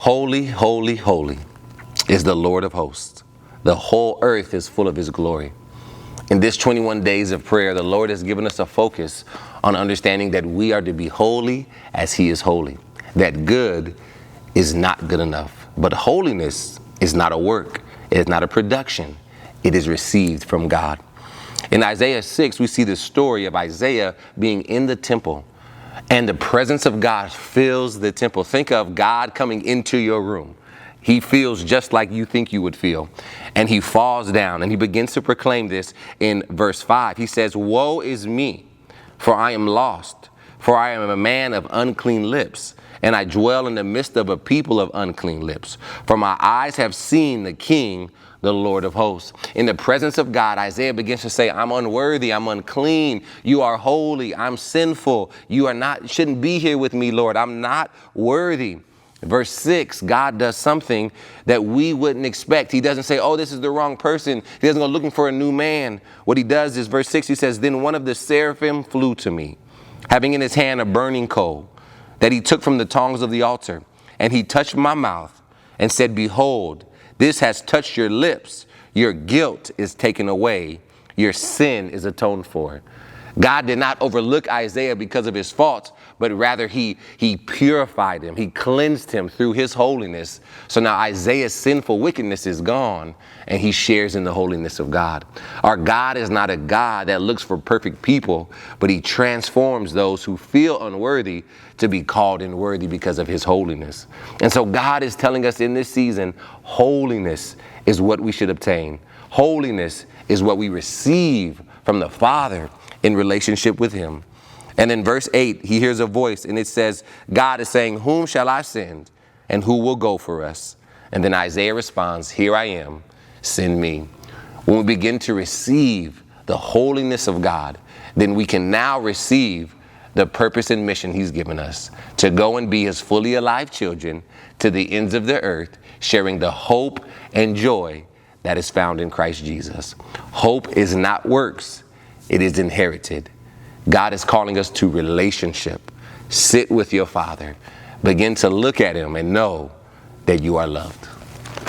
Holy, holy, holy is the Lord of hosts. The whole earth is full of his glory. In this 21 days of prayer, the Lord has given us a focus on understanding that we are to be holy as he is holy. That good is not good enough. But holiness is not a work. It is not a production. It is received from God. In Isaiah 6, we see the story of Isaiah being in the temple, and the presence of God fills the temple. Think of God coming into your room. He feels just like you think you would feel. And he falls down and he begins to proclaim this in verse 5. He says, "Woe is me, for I am lost, for I am a man of unclean lips, and I dwell in the midst of a people of unclean lips. For my eyes have seen the King, the Lord of hosts." In the presence of God, Isaiah begins to say, I'm unworthy, I'm unclean, you are holy, I'm sinful, shouldn't be here with me, Lord, I'm not worthy. Verse 6, God does something that we wouldn't expect. He doesn't say, oh, this is the wrong person. He doesn't go looking for a new man. What he does is, verse 6, he says, "Then one of the seraphim flew to me, having in his hand a burning coal that he took from the tongs of the altar. And he touched my mouth and said, Behold, this has touched your lips. Your guilt is taken away. Your sin is atoned for." God did not overlook Isaiah because of his faults, but rather he purified him. He cleansed him through his holiness. So now Isaiah's sinful wickedness is gone, and he shares in the holiness of God. Our God is not a God that looks for perfect people, but he transforms those who feel unworthy to be called in worthy because of his holiness. And so God is telling us in this season, holiness is what we should obtain. Holiness is what we receive from the Father in relationship with him. And in verse 8, he hears a voice and it says, God is saying, "Whom shall I send, and who will go for us?" And then Isaiah responds, "Here I am, send me." When we begin to receive the holiness of God, then we can now receive the purpose and mission he's given us to go and be his fully alive children to the ends of the earth, sharing the hope and joy that is found in Christ Jesus. Hope is not works. It is inherited. God is calling us to relationship. Sit with your Father. Begin to look at him and know that you are loved.